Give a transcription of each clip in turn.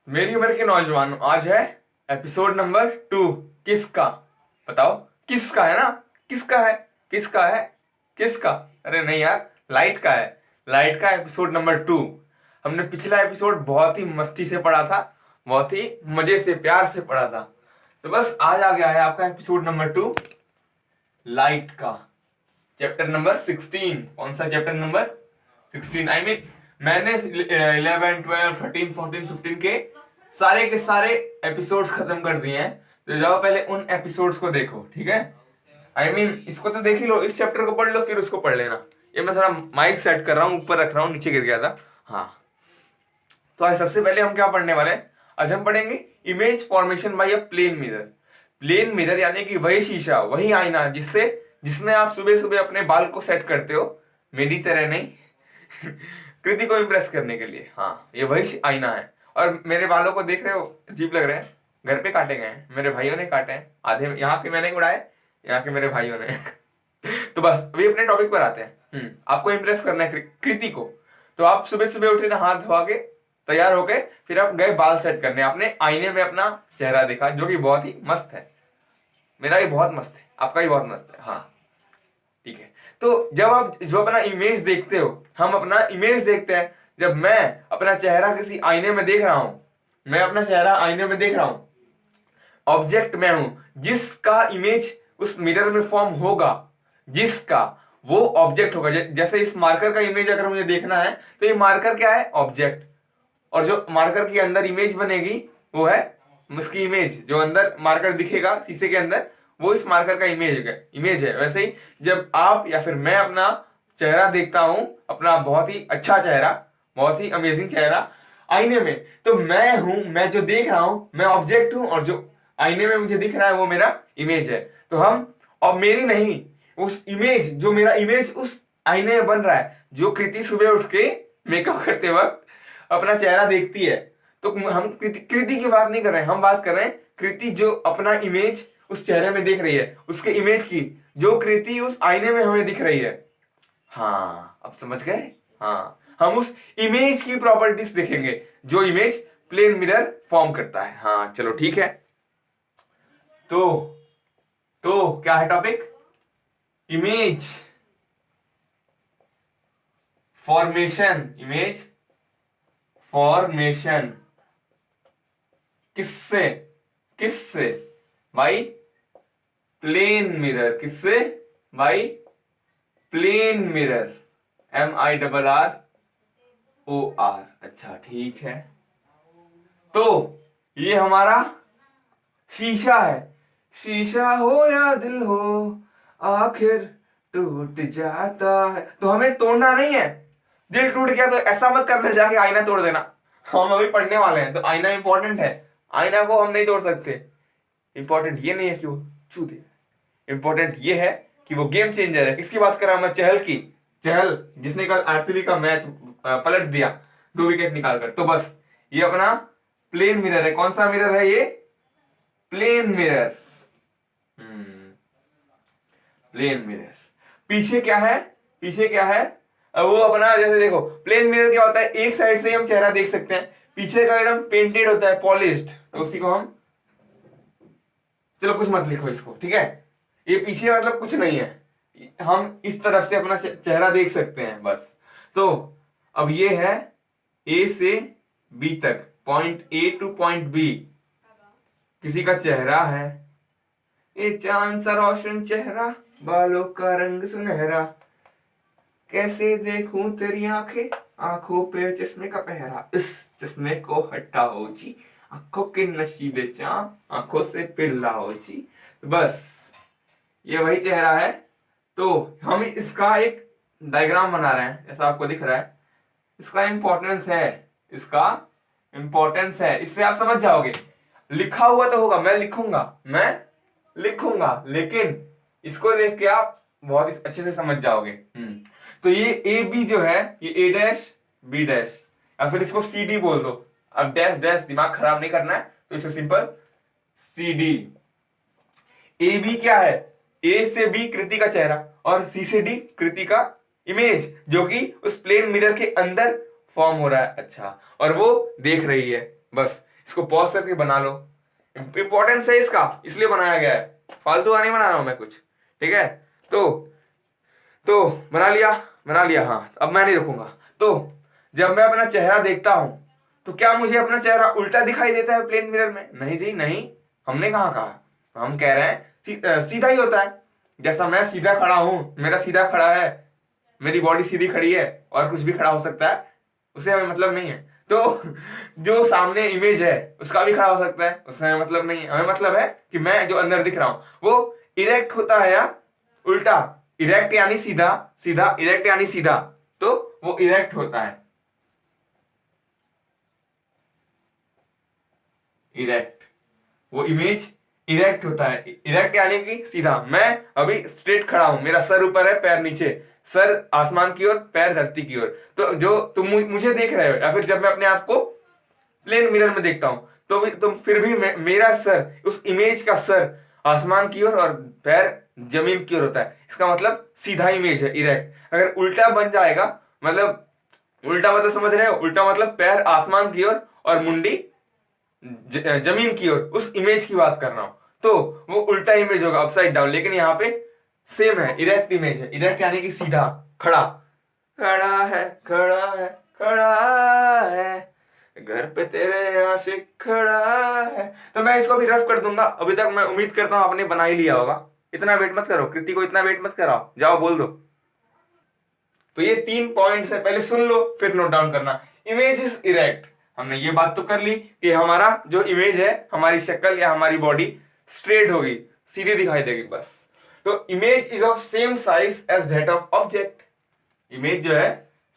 मेरी उम्र के नौजवान, आज है एपिसोड नंबर 2। किसका? बताओ। किसका है ना? किसका है? किसका है? किसका? अरे नहीं यार, लाइट का है। लाइट का एपिसोड नंबर 2। हमने पिछला एपिसोड बहुत ही मस्ती से पढ़ा था, बहुत ही मजे से प्यार से पढ़ा था। तो बस आज आ गया है आपका एपिसोड नंबर 2, लाइट का। Chapter number 16। कौन सा चैप्टर नंबर 16? आई मीन मैंने 11 12 13 14 15 के सारे एपिसोड्स खत्म कर दिए हैं। तो जाओ पहले उन एपिसोड्स को देखो, ठीक है? आई मीन इसको तो देख ही लो, इस चैप्टर को पढ़ लो, फिर उसको पढ़ लेना। ये मैं थोड़ा माइक सेट कर रहा हूँ, ऊपर रख रहा हूँ, नीचे गिर गया था। हाँ, तो आज सबसे पहले हम क्या पढ़ने वाले हैं? आज हम पढ़ेंगे image formation by a plane mirror. Plane mirror यानी कि वही शीशा, वही आईना जिसमें आप सुबह सुबह अपने बाल को सेट करते हो, मेरी तरह नहीं। कृति को इम्प्रेस करने के लिए। हाँ, ये वही आईना है। और मेरे बालों को देख रहे हो, अजीब लग रहे हैं। घर पे काटे गए हैं, मेरे भाइयों ने काटे हैं। आधे यहाँ के मैंने उड़ाए, यहाँ के मेरे भाइयों ने। तो बस अभी अपने टॉपिक पर आते हैं। आपको इम्प्रेस करना है कृति को। तो आप सुबह सुबह उठे ना, हाथ धोवा के तैयार होके फिर आप गए बाल सेट करने। आपने आईने में अपना चेहरा देखा, जो कि बहुत ही मस्त है। मेरा भी बहुत मस्त है, आपका भी बहुत मस्त है। हाँ, ठीक है। तो जब आप जो अपना इमेज देखते हो, हम अपना इमेज देखते हैं। जब मैं अपना चेहरा किसी आईने में देख रहा हूं, मैं अपना चेहरा आईने में देख रहा हूं, ऑब्जेक्ट मैं हूं जिसका इमेज उस मिरर में फॉर्म होगा, जिसका वो ऑब्जेक्ट होगा। जैसे इस मार्कर का इमेज अगर मुझे देखना है, तो ये मार्कर क्या है? ऑब्जेक्ट। और जो मार्कर के अंदर इमेज बनेगी वो है उसकी इमेज। जो अंदर मार्कर दिखेगा शीशे के अंदर, वो इस मार्कर का इमेज है। वैसे ही जब आप या फिर मैं अपना चेहरा देखता हूं, अपना बहुत ही अच्छा चेहरा, बहुत ही अमेजिंग चेहरा आईने में, तो मैं हूं, मैं जो देख रहा हूं, मैं ऑब्जेक्ट हूं, और जो आईने में मुझे दिख रहा है वो मेरा इमेज है। तो हम, और मेरी नहीं, उस इमेज, जो मेरा इमेज उस आईने में बन रहा है, जो कृति सुबह उठ के मेकअप करते वक्त अपना चेहरा देखती है। तो हम कृति की बात नहीं कर रहे हैं, हम बात कर रहे हैं कृति जो अपना इमेज उस चेहरे में देख रही है, उसके इमेज की, जो कृति उस आईने में हमें दिख रही है। हाँ, अब समझ गए? हाँ, हम उस इमेज की प्रॉपर्टीज देखेंगे जो इमेज प्लेन मिरर फॉर्म करता है। हाँ चलो ठीक है। तो क्या है topic? Image formation. Image formation किससे? किससे? भाई प्लेन मिरर। किससे? भाई प्लेन मिरर। MIRROR। अच्छा ठीक है। तो ये हमारा शीशा है। शीशा हो या दिल हो, आखिर टूट जाता है। तो हमें तोड़ना नहीं है। दिल टूट गया तो ऐसा मत करना जाके आईना तोड़ देना। हम अभी पढ़ने वाले हैं, तो आईना इंपॉर्टेंट है। आईना को हम नहीं तोड़ सकते। इंपॉर्टेंट ये नहीं है कि वो छू दे, इंपॉर्टेंट ये है कि वो गेम चेंजर है। किसकी बात कर रहा हूं मैं? चहल की। चहल जिसने कल आरसीबी का मैच पलट दिया 2 विकेट निकालकर। तो बस ये अपना प्लेन मिरर है। कौन सा मिरर है ये? Plane mirror. Plane mirror. पीछे क्या है? पीछे क्या है? अब वो अपना, जैसे देखो प्लेन मिरर क्या होता है, एक साइड से ही हम चेहरा देख सकते हैं। पीछे का एकदम पेंटेड होता है, पॉलिश्ड। तो उसी को हम, चलो कुछ मत लिखो इसको, ठीक है? ये पीछे मतलब कुछ नहीं है, हम इस तरफ से अपना चेहरा देख सकते हैं बस। तो अब ये है ए से बी तक, point A to point B. किसी का चेहरा है, ये चांद सा रोशन चेहरा, बालों का रंग सुनहरा, कैसे देखूं तेरी आंखें, आंखों पे चश्मे का पहरा, इस चश्मे को हटाओ जी, आंखों के नशीले चांद, आंखों से पिल्लाओ जी। बस ये वही चेहरा है। तो हम इसका एक डायग्राम बना रहे हैं, ऐसा आपको दिख रहा है। इसका इंपॉर्टेंस है, इसका इंपॉर्टेंस है, इससे आप समझ जाओगे। लिखा हुआ तो होगा, मैं लिखूंगा, लेकिन इसको देख के आप बहुत ही अच्छे से समझ जाओगे। तो ये ए बी जो है, ये ए डैश बी डैश, या फिर इसको सी डी बोल दो। अब डैश डैश दिमाग खराब नहीं करना है, तो इसको सिंपल सी डी। ए बी क्या है? ए से बी कृति का चेहरा, और सी से डी कृति का इमेज, जो कि उस प्लेन मिरर के अंदर फॉर्म हो रहा है। अच्छा, और वो देख रही है। बस इसको पॉज करके बना लो, इंपॉर्टेंस है इसका इसलिए बनाया गया है, फालतू का नहीं बना रहा हूं मैं कुछ, ठीक है। तो तो बना लिया हाँ, अब मैं नहीं रुकूंगा। तो जब मैं अपना चेहरा देखता हूं तो क्या मुझे अपना चेहरा उल्टा दिखाई देता है प्लेन मिरर में? नहीं जी नहीं, हमने कहा, हम कह रहे हैं सीधा ही होता है। जैसा मैं सीधा खड़ा हूं, मेरा सीधा खड़ा है, मेरी बॉडी सीधी खड़ी है, और कुछ भी खड़ा हो सकता है, उससे हमें मतलब नहीं है। तो जो सामने इमेज है उसका भी खड़ा हो सकता है, उससे हमें मतलब नहीं है। हमें मतलब है कि मैं जो अंदर दिख रहा हूं वो इरेक्ट होता है या उल्टा। इरेक्ट यानी सीधा, सीधा इरेक्ट यानी सीधा, तो वो इरेक्ट होता है, इरेक्ट, वो इमेज इरेक्ट होता है। इरेक्ट यानी कि सीधा। मैं अभी स्ट्रेट खड़ा हूं, मेरा सर ऊपर है पैर नीचे, सर आसमान की ओर पैर धरती की ओर। तो जो तुम मुझे देख रहे हो, या फिर जब मैं अपने आप को प्लेन मिरर में देखता हूं तो फिर भी मेरा सर, उस इमेज का सर आसमान की ओर और पैर जमीन की ओर होता है। इसका मतलब सीधा इमेज है, इरेक्ट। अगर उल्टा बन जाएगा, मतलब उल्टा मतलब समझ रहे हो, उल्टा मतलब पैर आसमान की ओर और मुंडी जमीन की ओर, उस इमेज की बात कर रहा हूं। तो वो उल्टा इमेज होगा, अपसाइड डाउन। लेकिन यहाँ पे सेम है, इरेक्ट इमेज है। इरेक्ट यानी कि सीधा, खड़ा, खड़ा है, खड़ा है, खड़ा है, घर पे तेरे आशिक खड़ा है। तो मैं इसको भी रफ कर दूंगा। अभी तक मैं उम्मीद करता हूं आपने बना ही लिया होगा। इतना वेट मत करो, कृति को इतना वेट मत कराओ, जाओ बोल दो। तो ये 3 पॉइंट्स है, पहले सुन लो फिर नोट डाउन करना। इमेज इज इरेक्ट, हमने ये बात तो कर ली कि हमारा जो इमेज है, हमारी शक्ल या हमारी बॉडी स्ट्रेट होगी, सीधी दिखाई देगी बस। तो image is of same size as that of object. Image जो है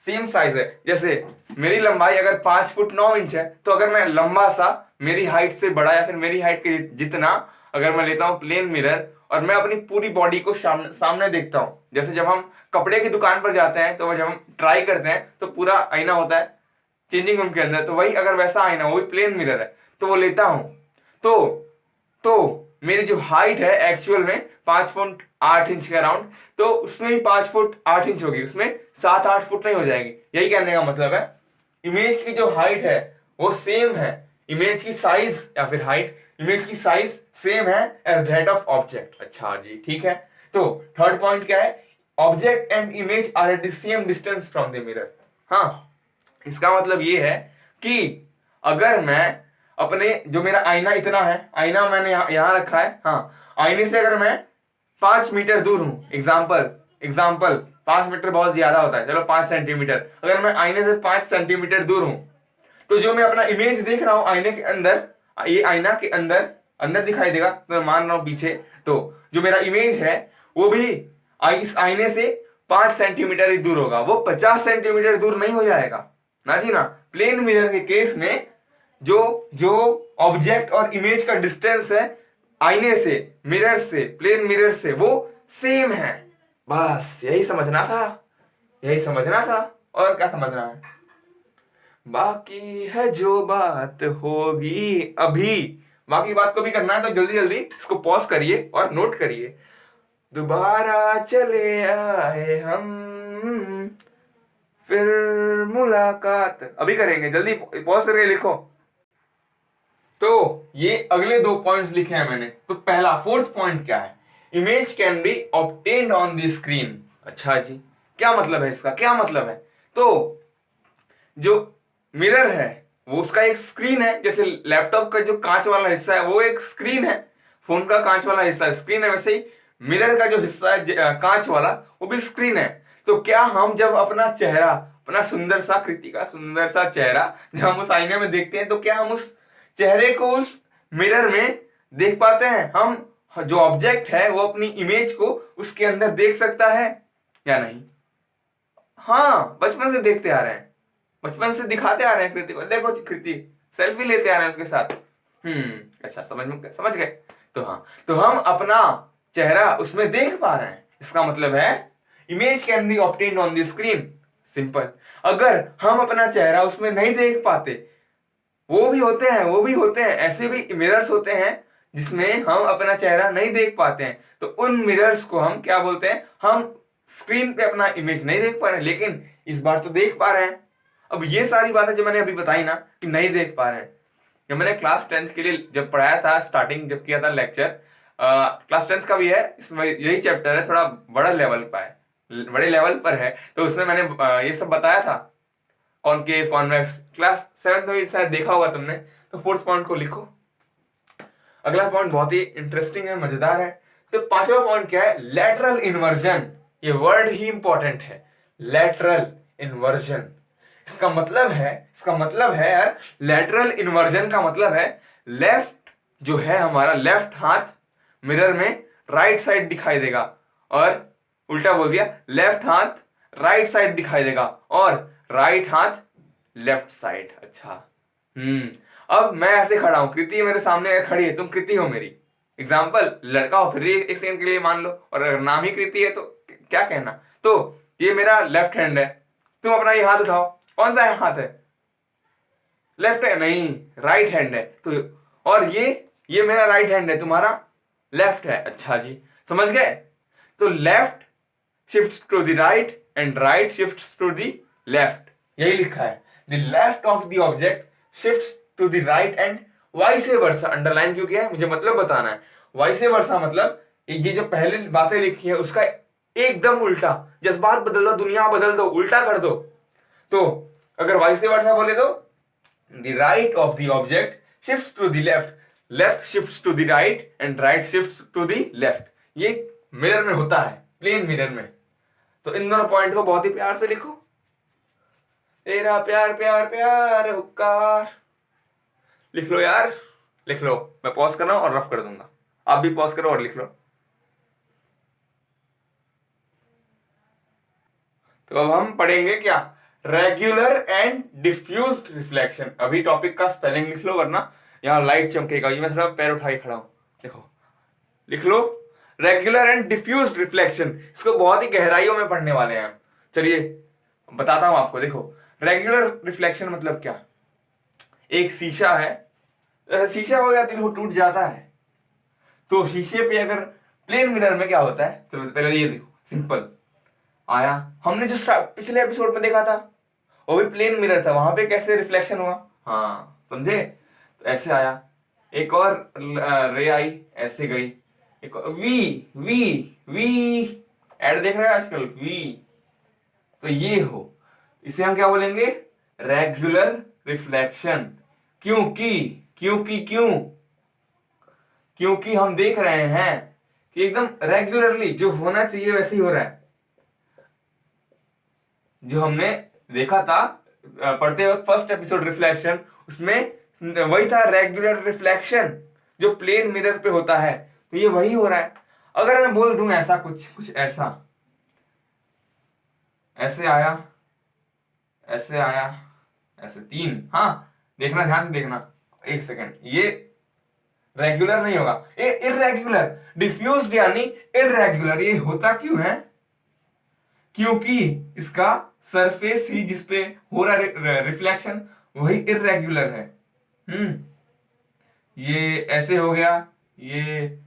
सेम साइज है। जैसे मेरी लंबाई अगर 5 फुट 9 इंच है, तो अगर मैं लंबा सा, मेरी हाइट से बड़ा या फिर मेरी हाइट के जितना अगर मैं लेता हूं प्लेन मिरर, और मैं अपनी पूरी बॉडी को सामने देखता हूं, जैसे जब हम कपड़े की दुकान पर जाते हैं तो जब हम ट्राई करते हैं तो पूरा आईना होता है चेंजिंग रूम के अंदर, तो वही अगर वैसा आईना, वो भी प्लेन मिरर है, तो वो लेता हूं, तो तो मेरी जो हाइट है एक्चुअल में 5 फुट 8 इंच के अराउंड, तो उसमें भी 5 फुट 8 इंच होगी, उसमें 7-8 फुट नहीं हो जाएगी। यही कहने का मतलब है, इमेज की जो हाइट है वो सेम है, इमेज की साइज या फिर हाइट, इमेज की साइज सेम है एज दैट ऑफ ऑब्जेक्ट। अच्छा जी ठीक है। तो थर्ड पॉइंट क्या है? Object and image are at the same distance from the mirror. हाँ, इसका मतलब ये है कि अगर मैं अपने, जो मेरा आईना इतना है, आईना मैंने यहां रखा है, हाँ, आईने से अगर मैं 5 मीटर दूर हूं, एग्जाम्पल 5 मीटर बहुत ज्यादा होता है, चलो 5 सेंटीमीटर, अगर मैं आईने से 5 सेंटीमीटर दूर हूं, तो जो मैं अपना इमेज देख रहा हूं आईने के अंदर, ये आईना के अंदर अंदर दिखाई देगा, तो मैं मान रहा हूं पीछे, तो जो मेरा इमेज है वो भी इस आईने से 5 सेंटीमीटर ही दूर होगा, वो 50 सेंटीमीटर दूर नहीं हो जाएगा ना जी ना। प्लेन मिरर के केस में जो जो ऑब्जेक्ट और इमेज का डिस्टेंस है आईने से, मिरर से, प्लेन मिरर से, वो सेम है। बस यही समझना था, यही समझना था, और क्या समझना है? बाकी है जो बात होगी अभी, बाकी बात को भी करना है, तो जल्दी जल्दी इसको पॉज करिए और नोट करिए। दोबारा चले आए हम, फिर मुलाकात अभी करेंगे, जल्दी पॉज करके लिखो। तो ये अगले 2 पॉइंट्स लिखे हैं मैंने। तो पहला, फोर्थ पॉइंट क्या है? Image can be obtained on the screen. अच्छा जी, क्या मतलब है इसका, क्या मतलब है? तो जो मिरर है वो उसका एक स्क्रीन है, जैसे लैपटॉप का जो कांच वाला हिस्सा है वो एक स्क्रीन है, फोन का कांच वाला हिस्सा स्क्रीन है, वैसे ही मिरर का जो हिस्सा है कांच वाला, वो भी स्क्रीन है। तो क्या हम जब अपना चेहरा, अपना सुंदर सा, कृति का सुंदर सा चेहरा जब हम उस आईने में देखते हैं, तो क्या हम उस चेहरे को उस मिरर में देख पाते हैं? हम जो ऑब्जेक्ट है वो अपनी इमेज को उसके अंदर देख सकता है या नहीं? हाँ, बचपन से देखते आ रहे हैं, बचपन से दिखाते आ रहे हैं कृति को, देखो कृति सेल्फी लेते आ रहे हैं उसके साथ। अच्छा, समझ गए। तो हाँ, तो हम अपना चेहरा उसमें देख पा रहे हैं, इसका मतलब है image can be obtained on the screen. Simple. अगर हम अपना चेहरा उसमें नहीं देख पाते, वो भी होते हैं, वो भी होते हैं, ऐसे भी मिरर्स होते हैं जिसमें हम अपना चेहरा नहीं देख पाते हैं, तो उन मिरर्स को हम क्या बोलते हैं? हम स्क्रीन पे अपना इमेज नहीं देख पा रहे हैं, लेकिन इस बार तो देख पा रहे हैं। अब ये सारी बातें जो मैंने अभी बताई ना कि नहीं देख पा रहे हैं, जब मैंने क्लास 10th के लिए जब पढ़ाया था, स्टार्टिंग जब किया था लेक्चर, क्लास 10th का भी है, इसमें यही चैप्टर है, थोड़ा बड़ा लेवल पर है, बड़े लेवल पर है, तो उसमें मैंने ये सब बताया था, कॉनकेव कॉन्वेक्स। क्लास 7th में शायद देखा होगा तुमने। तो फोर्थ पॉइंट को लिखो। अगला पॉइंट बहुत ही इंटरेस्टिंग है, मजेदार है। तो पांचवा पॉइंट क्या है? Lateral inversion. ये वर्ड ही इंपॉर्टेंट है, लैटरल इन्वर्जन। इसका मतलब है यार, लैटरल इन्वर्जन का मतलब है लेफ्ट जो है हमारा, लेफ्ट हाथ मिरर में राइट साइड दिखाई देगा, और उल्टा बोल दिया, लेफ्ट हाथ राइट साइड दिखाई देगा और राइट हाथ लेफ्ट साइड। अच्छा, अब मैं ऐसे खड़ा हूं, कृति मेरे सामने खड़ी है, तुम कृति हो मेरी, एग्जाम्पल लड़का हो, फिर एक सेकंड के लिए मान लो, और अगर नाम ही कृति है तो क्या कहना। तो ये मेरा लेफ्ट हैंड है, तुम अपना ये हाथ उठाओ, कौन सा हाथ है? लेफ्ट है? नहीं, राइट हैंड है। तो और ये मेरा राइट हैंड है, तुम्हारा लेफ्ट है। अच्छा जी, समझ गए? तो left shifts to the right and right shifts to the left, यही लिखा है। The left of the object shifts to the right and vice versa. Underline क्यों किया है? मुझे मतलब बताना है। वाइस वर्सा मतलब ये जो पहले बातें लिखी है उसका एकदम उल्टा, जज्बात बदल दो, दुनिया बदल दो, उल्टा कर दो। तो अगर वाइस वर्सा बोले तो the right of the object shifts to the left, left shifts to the right and right shifts to the left. ये मिरर में होता है, प्लेन मिरर में। तो इन दोनों पॉइंट को बहुत ही प्यार से लिखो। तेरा प्यार प्यार प्यार हुक्कार, लिख लो यार, लिख लो। मैं पॉज कर रहा हूं और रफ कर दूंगा, आप भी पॉज करो और लिख लो। तो अब हम पढ़ेंगे क्या? Regular and diffused reflection. अभी टॉपिक का स्पेलिंग लिख लो, वरना यहां लाइट चमकेगा। ये मैं थोड़ा पैर उठा के खड़ा हूं, देखो, लिख लो रेगुलर एंड डिफ्यूज्ड रिफ्लेक्शन। इसको बहुत ही गहराइयों में पढ़ने वाले हैं हम। चलिए बताता हूं आपको। देखो, रेगुलर रिफ्लेक्शन मतलब क्या? एक शीशा है, शीशा हो जाती है, वो टूट जाता है। तो शीशे पे अगर प्लेन मिरर में क्या होता है, तो पहले ये देखो, सिंपल आया। हमने जो पिछले एपिसोड में देखा था वो भी प्लेन मिरर था, वहां पे कैसे रिफ्लेक्शन हुआ, हाँ समझे? तो ऐसे आया, एक और रे आई, ऐसे गई, एक वी वी वी एड देख रहे हैं आजकल, वी। तो ये हो, इसे हम क्या बोलेंगे? Regular reflection. क्योंकि क्योंकि क्यों क्योंकि हम देख रहे हैं कि एकदम रेगुलरली जो होना चाहिए वैसे ही हो रहा है। जो हमने देखा था पढ़ते वक्त फर्स्ट एपिसोड रिफ्लेक्शन, उसमें वही था रेगुलर रिफ्लेक्शन जो प्लेन मिरर पे होता है। तो ये वही हो रहा है। अगर मैं बोल दूं ऐसा, कुछ कुछ ऐसा, ऐसे आया, ऐसे आया, ऐसे तीन, हाँ देखना, ध्यान से देखना, एक सेकेंड, ये रेगुलर नहीं होगा, ये इरेगुलर। डिफ्यूज्ड यानी इरेगुलर। ये होता क्यों है? क्योंकि इसका सरफेस ही जिसपे हो रहा रिफ्लेक्शन वही इरेगुलर है। ये ऐसे हो गया, ये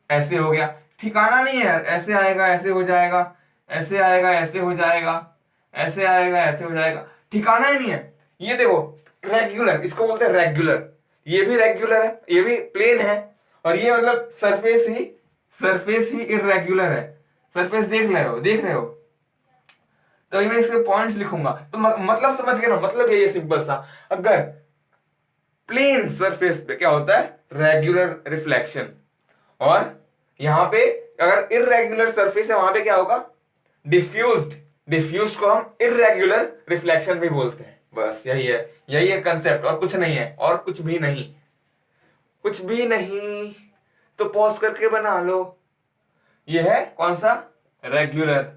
ऐसे हो गया, ठिकाना नहीं है। ऐसे आएगा, ऐसे हो जाएगा, ऐसे आएगा, ऐसे हो जाएगा, ऐसे आएगा, ऐसे हो जाएगा, ठिकाना ही नहीं है। ये देखो रेगुलर, इसको बोलते हैं रेगुलर। ये भी रेगुलर है, ये भी प्लेन है, और ये मतलब सरफेस ही इरेगुलर है। सरफेस देख रहे हो। तो मैं इसके पॉइंट्स लिखूंगा तो मतलब समझ गए ना? मतलब ये सिंपल सा, अगर प्लेन सरफेस पे क्या होता है? रेगुलर रिफ्लेक्शन, और यहां पे अगर इरेगुलर सरफेस है वहां पे क्या होगा? डिफ्यूज्ड। डिफ्यूज्ड को हम इरेगुलर रिफ्लेक्शन भी बोलते हैं। बस यही है कंसेप्ट, और कुछ नहीं है, और कुछ भी नहीं, कुछ भी नहीं। तो पॉज करके बना लो। ये है कौन सा? रेगुलर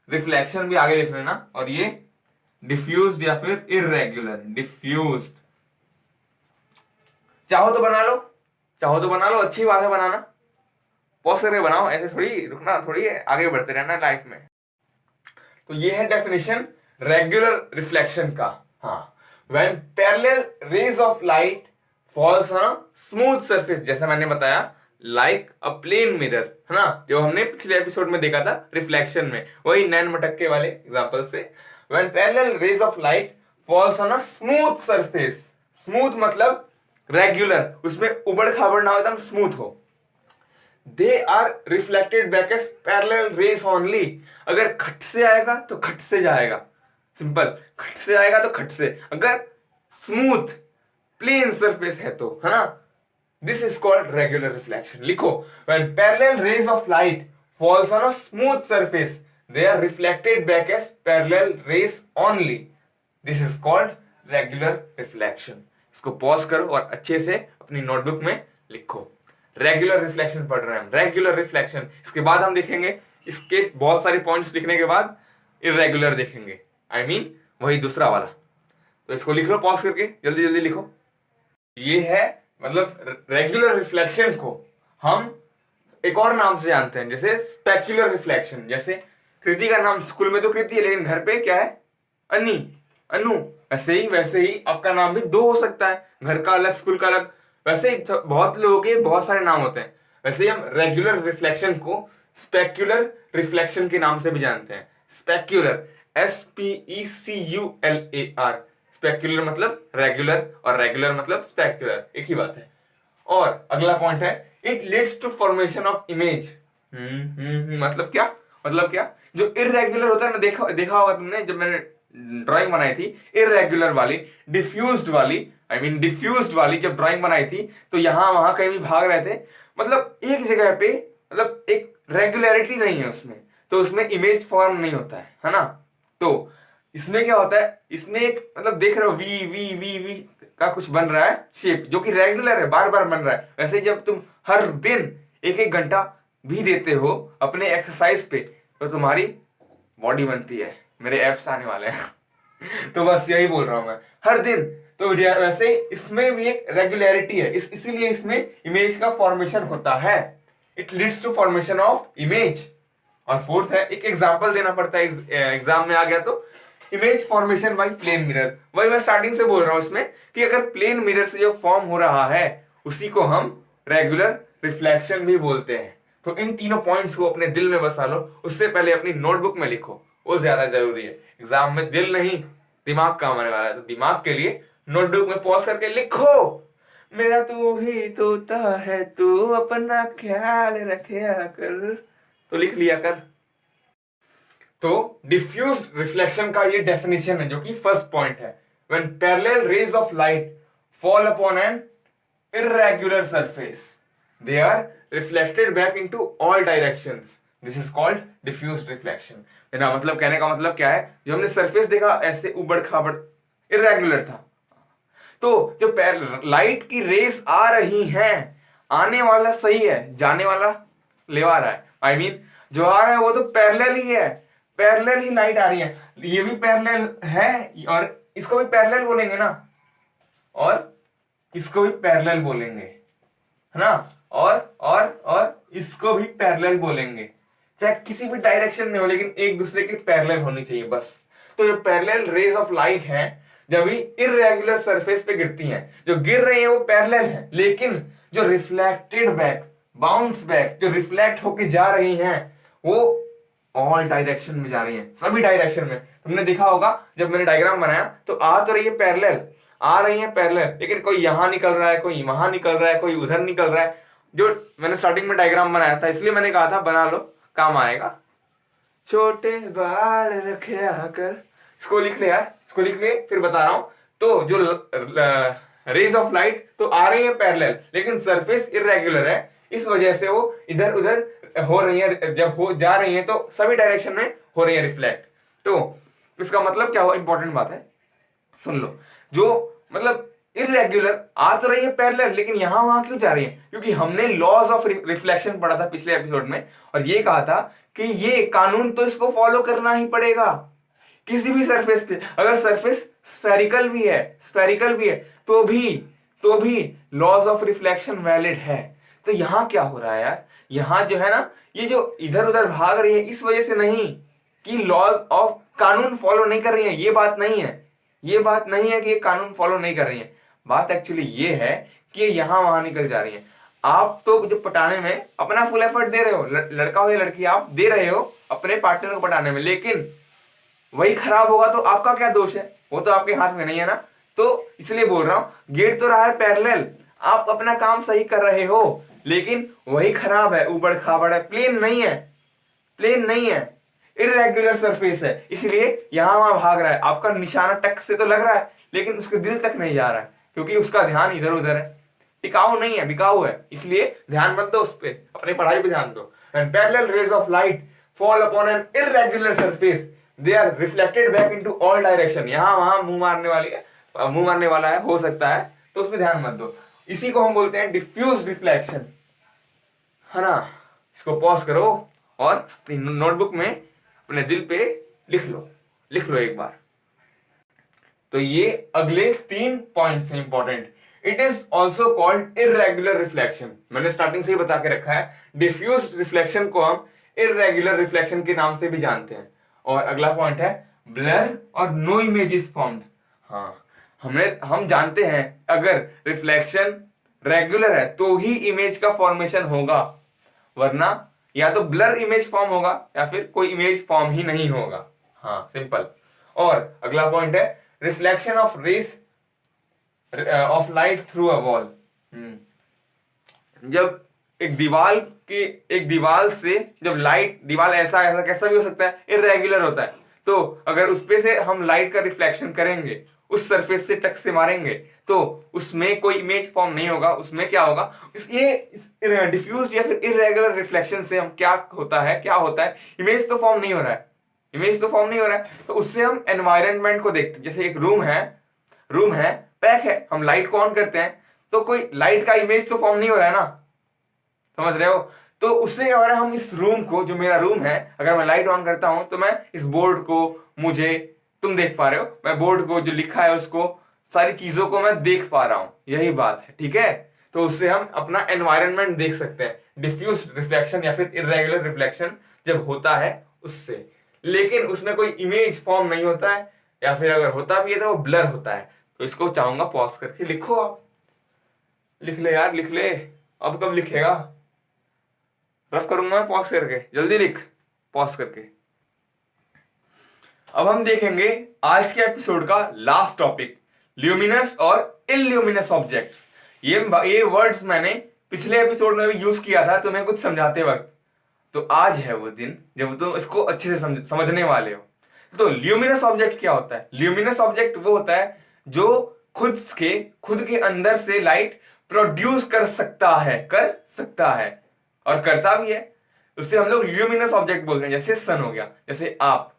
रिफ्लेक्शन भी आगे लिख लेना, और ये डिफ्यूज्ड या फिर इरेगुलर। डिफ्यूज्ड, चाहो तो बना लो, अच्छी बात है बनाना। पॉज करके बनाओ, ऐसे थोड़ी रुकना, थोड़ी आगे बढ़ते रहना लाइफ में। तो ये है डेफिनेशन रेगुलर रिफ्लेक्शन का। हाँ, when parallel rays of light falls on a smooth surface, जैसा मैंने बताया, लाइक अ प्लेन मिरर, है ना, जो हमने पिछले एपिसोड में देखा था रिफ्लेक्शन में, वही नैन मटक्के वाले एग्जांपल से। When parallel rays of light falls on a smooth surface. Smooth मतलब रेगुलर, उसमें उबड़ खाबड़ ना हो, एकदम स्मूथ हो। They are reflected back as parallel rays only. अगर खट से आएगा तो खट से जाएगा, सिंपल, खट से आएगा तो खट से। अगर स्मूथ प्लेन सरफेस है तो, है ना, this is called regular reflection. लिखो, when parallel rays of light falls on a smooth surface they are reflected back as parallel rays only, this is called regular reflection. इसको pause करो और अच्छे से अपनी नोटबुक में लिखो। रेगुलर रिफ्लेक्शन पढ़ रहे हैं हम, रेगुलर रिफ्लेक्शन। इसके बाद हम देखेंगे, इसके बहुत सारे पॉइंट्स लिखने के बाद इरेगुलर देखेंगे, आई मीन वही दूसरा वाला। तो इसको लिख लो पॉज करके, जल्दी जल्दी लिखो। ये है मतलब रेगुलर रिफ्लेक्शन को हम एक और नाम से जानते हैं, जैसे स्पेक्युलर रिफ्लेक्शन। जैसे कृति का नाम स्कूल में तो कृति है, लेकिन घर पे क्या है, अन्नी, अनु। वैसे ही आपका नाम भी दो हो सकता है, घर का अलग स्कूल का अलग। वैसे ही बहुत लोगों के बहुत सारे नाम होते हैं। वैसे ही हम रेगुलर रिफ्लेक्शन को स्पेक्युलर रिफ्लेक्शन के नाम से भी जानते हैं। स्पेक्युलर, SPECULAR, स्पेक्युलर मतलब रेगुलर और रेगुलर मतलब स्पेक्युलर, एक ही बात है। और अगला पॉइंट है, it leads to formation of image. मतलब क्या, मतलब क्या, जो इरेगुलर होता है ना, देखा होगा तुमने, जब मैंने ड्राइंग बनाई थी इरेगुलर वाली, डिफ्यूज्ड वाली, आई मीन डिफ्यूज्ड वाली जब ड्राइंग बनाई थी, तो यहां वहां कहीं भी भाग रहे थे, मतलब एक जगह पे, मतलब एक रेगुलरिटी नहीं है उसमें, तो उसमें इमेज फॉर्म नहीं होता है ना। तो इसमें क्या होता है, इसमें एक मतलब देख रहे हो वी वी वी वी का कुछ बन रहा है शेप, जो कि रेगुलर है, बार बार बन रहा है। वैसे ही जब तुम हर दिन एक एक घंटा भी देते हो अपने एक्सरसाइज पे, तो तुम्हारी बॉडी बनती है। मेरे एप्स आने वाले हैं तो बस यही बोल रहा हूं मैं, हर दिन। तो वैसे ही इसमें भी एक रेगुलरिटी है, इसीलिए इसमें इमेज का फॉर्मेशन होता है। It leads to formation of image. और फोर्थ है, एक एग्जांपल देना पड़ता है एग्जाम में आ गया तो, image formation by plane mirror. वही मैं स्टार्टिंग से बोल रहा हूं इसमें कि अगर प्लेन मिरर से जो फॉर्म हो रहा है उसी को हम रेगुलर रिफ्लेक्शन भी बोलते हैं। तो इन तीनों पॉइंट्स को अपने दिल में बसा लो, उससे पहले अपनी नोटबुक में लिखो, वो ज्यादा जरूरी है। एग्जाम में दिल नहीं दिमाग काम आने वाला है, तो दिमाग के लिए नोटबुक में पॉज करके लिखो, मेरा तू ही तोता है, तू अपना ख्याल रखा कर। तो लिख लिया कर। तो डिफ्यूज रिफ्लेक्शन का ये डेफिनेशन है, जो कि फर्स्ट पॉइंट है, when parallel rays of light fall upon an irregular surface they are reflected back into all directions, this is called diffused reflection। मेरा मतलब, कहने का मतलब क्या है, जो हमने सरफेस देखा ऐसे उबड़ खाबड़ इरेगुलर था, तो जो लाइट की रेस आ रही हैं, आने वाला सही है, जाने वाला लेवा रहा है, आई मीन जो आ रहा है वो तो पैरेलल ही है, पैरेलल ही लाइट आ रही है। ये भी पैरेलल है और इसको भी पैरेलल बोलेंगे ना, और इसको भी पैरेलल बोलेंगे, है ना, और इसको भी पैरेलल बोलेंगे, चाहे किसी भी डायरेक्शन में हो, लेकिन एक दूसरे के पैरेलल होनी चाहिए बस। तो ये पैरेलल रेज ऑफ लाइट हैं, जब भी इरेगुलर सरफेस पे गिरती हैं, जो गिर रही हैं वो पैरेलल है, लेकिन जो रिफ्लेक्टेड बैक, बाउंस बैक, जो रिफ्लेक्ट होके जा रही हैं, वो ऑल डायरेक्शन में जा रही हैं, सभी डायरेक्शन में। तुमने देखा होगा जब मैंने डायग्राम बनाया, तो आ तो रही है पैरेलल, आ रही है पैरेलल, लेकिन कोई यहां निकल रहा है, कोई वहां निकल रहा है, कोई उधर निकल रहा है। जो मैंने स्टार्टिंग में डायग्राम बनाया था, इसलिए मैंने कहा था बना लो, काम आएगा। छोटे बाल रखे कर, इसको लिख ले यार, इसको लिख ले, फिर बता रहा हूं। तो जो रेज ऑफ लाइट तो आ रही है पैरेलल, लेकिन सरफेस इरेगुलर है, इस वजह से वो इधर उधर हो रही है, जब हो जा रही है तो सभी डायरेक्शन में हो रही है रिफ्लेक्ट। तो इसका मतलब क्या हुआ, इंपॉर्टेंट बात है, सुन लो। जो मतलब इरेगुलर आ तो रही है पैरेलल, लेकिन यहां वहां क्यों जा रही है, क्योंकि हमने लॉज ऑफ रिफ्लेक्शन पढ़ा था पिछले एपिसोड में, और ये कहा था कि ये कानून तो इसको फॉलो करना ही पड़ेगा किसी भी सरफेस पे। अगर सरफेस स्फेरिकल भी है तो भी लॉज ऑफ रिफ्लेक्शन वैलिड है। तो यहां क्या हो रहा है यार, यहां जो है ना, ये जो इधर उधर भाग रही है, इस वजह से नहीं कि लॉज ऑफ कानून फॉलो नहीं कर रही है, ये बात नहीं है, ये बात नहीं है कि ये कानून फॉलो नहीं कर रही है। बात एक्चुअली ये है कि ये यहां वहां निकल जा रही है। आप तो जो पटाने में अपना फुल एफर्ट दे रहे हो, लड़का हो या लड़की, आप दे रहे हो अपने पार्टनर को पटाने में, लेकिन वही खराब होगा तो आपका क्या दोष है, वो तो आपके हाथ में नहीं है ना। तो इसलिए बोल रहा हूं, गिर तो रहा है पैरेलल, आप अपना काम सही कर रहे हो, लेकिन वही खराब है, ऊबड़ खाबड़ है, प्लेन नहीं है, प्लेन नहीं है, इरेगुलर सरफेस है, इसलिए यहां वहां भाग रहा है। आपका निशाना टक से तो लग रहा है, लेकिन उसके दिल तक नहीं जा रहा है, क्योंकि उसका ध्यान इधर उधर है, टिकाऊ नहीं है, बिकाऊ है, इसलिए ध्यान मत दो उस पर, अपनी पढ़ाई पे ध्यान दो। And parallel rays of light fall upon an irregular surface, they are reflected back into all direction. यहां वहां मुंह मारने वाली है, मुंह मारने वाला है, हो सकता है, तो उस पर ध्यान मत दो। इसी को हम बोलते हैं डिफ्यूज रिफ्लेक्शन, है ना। इसको पॉज करो और अपनी नोटबुक में अपने दिल पे लिख लो, लिख लो एक बार। तो ये अगले 3 पॉइंट्स हैं important. It is also called irregular reflection, मैंने स्टार्टिंग से ही बता के रखा है। डिफ्यूज रिफ्लेक्शन को हम इरेगुलर रिफ्लेक्शन के नाम से भी जानते हैं। और अगला पॉइंट है ब्लर और नो इमेज इज फॉर्म्ड। हाँ, हम जानते हैं अगर रिफ्लेक्शन रेगुलर है तो ही इमेज का फॉर्मेशन होगा, वरना या तो ब्लर इमेज फॉर्म होगा या फिर कोई इमेज फॉर्म ही नहीं होगा। हाँ, सिंपल। और अगला पॉइंट है reflection of rays of light through a wall. जब एक दीवाल से जब लाइट, दीवाल ऐसा ऐसा कैसा भी हो सकता है, इरेगुलर होता है, तो अगर उस पे से हम लाइट का रिफ्लेक्शन करेंगे, उस सरफेस से टच से मारेंगे, तो उसमें कोई इमेज फॉर्म नहीं होगा। उसमें क्या होगा, ये डिफ्यूज या फिर इरेगुलर रिफ्लेक्शन से हम क्या होता है, इमेज तो फॉर्म नहीं हो रहा है, इमेज तो फॉर्म नहीं हो रहा है, तो उससे हम एनवायरनमेंट को देखते हैं। जैसे एक रूम है, पैक है, हम लाइट को ऑन करते हैं, तो कोई लाइट का इमेज तो फॉर्म नहीं हो रहा है ना, समझ रहे हो। तो उससे अगर हम इस रूम को, जो मेरा रूम है, अगर मैं लाइट ऑन करता हूं तो मैं इस बोर्ड को, मुझे, तुम देख पा रहे हो, मैं बोर्ड को जो लिखा है उसको, सारी चीजों को मैं देख पा रहा हूं, यही बात है, ठीक है। तो उससे हम अपना एनवायरनमेंट देख सकते हैं, डिफ्यूज रिफ्लेक्शन या फिर इरेगुलर रिफ्लेक्शन जब होता है उससे। लेकिन उसमें कोई इमेज फॉर्म नहीं होता है, या फिर अगर होता भी है तो वो ब्लर होता है। तो इसको चाहूंगा पॉज करके लिखो, आप लिख ले यार, लिख ले। अब कब लिखेगा, रफ करूंगा मैं पॉज करके, जल्दी लिख पॉज करके। अब हम देखेंगे आज के एपिसोड का लास्ट टॉपिक, ल्यूमिनस और इल्यूमिनस ऑब्जेक्ट्स। ये वर्ड्स मैंने पिछले एपिसोड में भी यूज किया था तुम्हें कुछ समझाते वक्त, तो आज है वो दिन जब तुम इसको अच्छे से समझने वाले हो। तो ल्यूमिनस ऑब्जेक्ट क्या होता है? ल्यूमिनस ऑब्जेक्ट वो होता है जो खुद के अंदर से लाइट प्रोड्यूस कर सकता है और करता भी है। उससे हम लोग ल्यूमिनस ऑब्जेक्ट बोलते हैं। जैसे सन हो गया, जैसे आप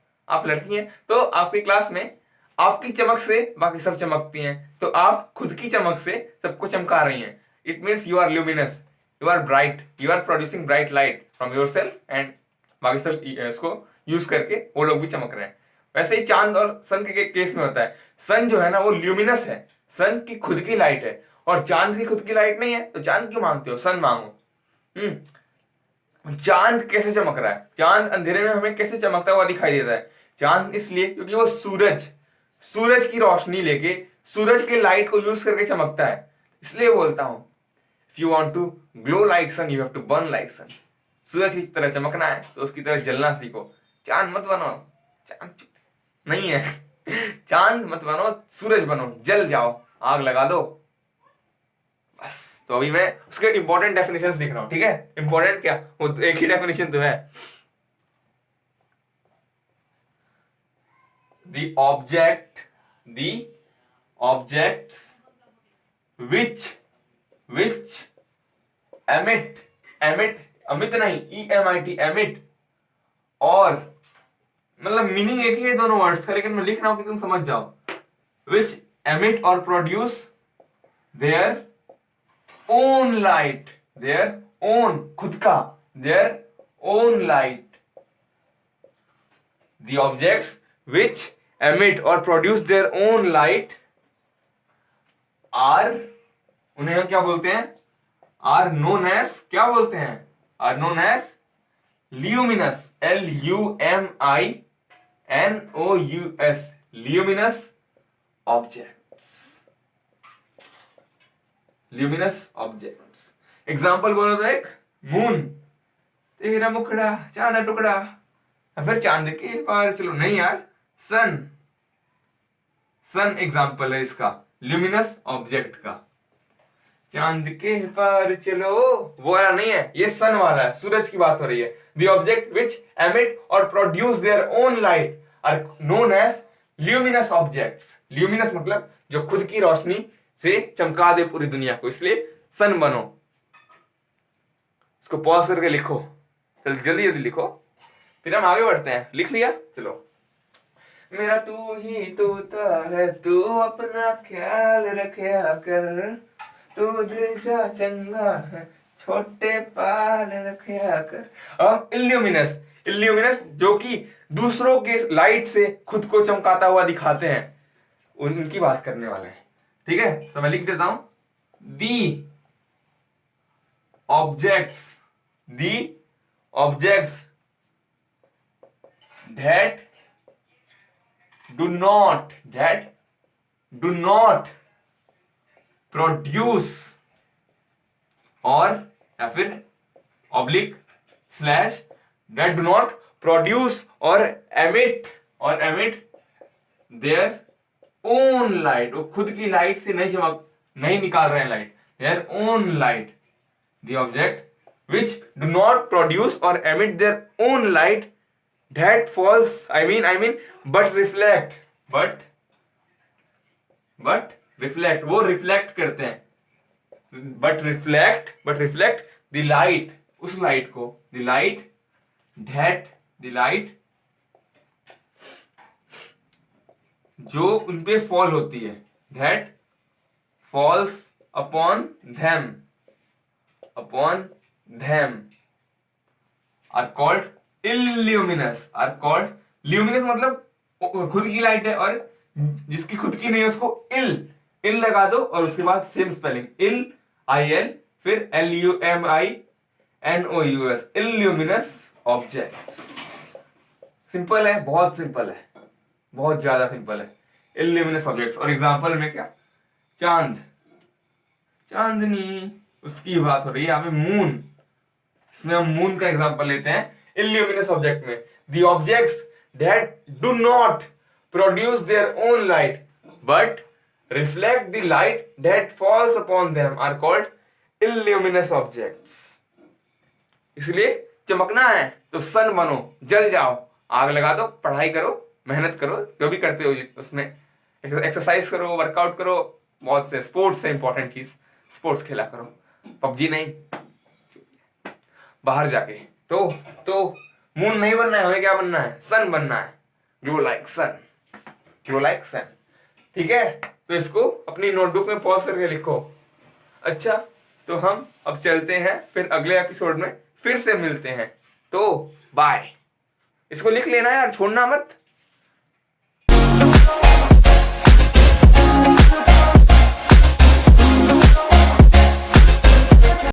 लड़की हैं तो आपकी क्लास में आपकी चमक से बाकी सब चमकती हैं, तो आप खुद की चमक से सबको चमका रही हैं। It means you are luminous, you are bright, you are producing bright light from yourself, and बाकी सब इसको यूज करके वो लोग भी चमक रहे हैं। वैसे ही चांद और सन के केस में होता है। सन जो है ना वो ल्यूमिनस है, सन की खुद की लाइट है, और चांद की खुद की लाइट नहीं है, तो चांद क्यों मांगते हो, सन मांगो। चांद कैसे चमक रहा है? चांद अंधेरे में हमें कैसे चमकता हुआ दिखाई देता है? चांद इसलिए क्योंकि वो सूरज की रोशनी लेके, सूरज के लाइट को यूज करके चमकता है। इसलिए बोलता हूं, if you want to glow like sun you have to burn like sun. सूरज की तरह चमकना है तो उसकी तरह जलना सीखो। चांद मत बनो, चांद नहीं है चांद मत बनो, सूरज बनो, जल जाओ, आग लगा दो बस। तो अभी मैं उसके इंपॉर्टेंट डेफिनेशंस लिख रहा हूं, ठीक है। इंपॉर्टेंट क्या, वो तो एक ही डेफिनेशन तो है। the objects which emit नहीं, emit, और मतलब मीनिंग एक ही है दोनों वर्ड्स का, लेकिन मैं लिख रहा हूं कि तुम समझ जाओ। which emit और produce their own light, their own, खुद का, their own light। the objects which emit और produce their own light are, उन्हें हम क्या बोलते हैं? are known as, क्या बोलते हैं? are known as luminous, luminous, luminous objects। Example बोलो तो एक मून, तेरा मुखड़ा चांद टुकड़ा, फिर चांद के पार चलो, नहीं यार, सन सन एग्जाम्पल है इसका, ल्यूमिनस ऑब्जेक्ट का। चांद के पार चलो वो वाला नहीं है, ये सन वाला है, सूरज की बात हो रही है। द ऑब्जेक्ट विच एमिट और produce their own light are known as luminous objects. Luminous मतलब जो खुद की रोशनी से चमका दे पूरी दुनिया को, इसलिए सन बनो। इसको पॉज करके लिखो, चल जल्दी जल्दी लिखो, फिर हम आगे बढ़ते हैं। लिख लिया, चलो। मेरा तू ही तोता है, तू अपना ख्याल रखा कर, तू दिल जा चंगा है, छोटे पाल रखा कर। अब इल्यूमिनस, इल्यूमिनस जो कि दूसरों के लाइट से खुद को चमकाता हुआ दिखाते हैं, उनकी बात करने वाले हैं। ठीक है, तो मैं लिख देता हूं, the objects, the objects that do not produce और या फिर oblique slash that do not produce और emit their own light, वो खुद की लाइट से नहीं निकाल रहे हैं light, their own light, the object which do not produce or emit their own light that falls, I mean but reflect, वो रिफ्लेक्ट करते हैं, but reflect the light, उस लाइट को, the light जो उन पे फॉल होती है, that falls upon them are called illuminous, luminous मतलब खुद की लाइट है, और जिसकी खुद की नहीं है उसको इल लगा दो, और उसके बाद सेम स्पेलिंग, IL फिर LUMINOUS, इल्यूमिनस ऑब्जेक्ट्स। सिंपल है, बहुत सिंपल है, बहुत ज्यादा सिंपल है, इल्यूमिनस ऑब्जेक्ट्स। और एग्जांपल में क्या, चांदनी, उसकी बात हो रही है यहाँ पे। मून, इसमें हम मून का एग्जांपल लेते हैं इल्यूमिनस ऑब्जेक्ट में। The objects that do not produce their own light but reflect the light that falls upon them are called illuminous objects. इसलिए चमकना है तो सन बनो, जल जाओ, आग लगा दो, पढ़ाई करो, मेहनत करो, जो भी करते हो उसमें एक्सरसाइज करो, वर्कआउट करो, बहुत से स्पोर्ट्स है इंपॉर्टेंट चीज, स्पोर्ट्स खेला करो, पबजी नहीं, बाहर जाके। तो मून नहीं बनना है, हमें क्या बनना है, सन बनना है, ग्लो लाइक सन। ठीक है, तो इसको अपनी नोटबुक में पॉज करके लिखो। अच्छा, तो हम अब चलते हैं, फिर अगले एपिसोड में फिर से मिलते हैं, तो बाय। इसको लिख लेना यार, छोड़ना मत।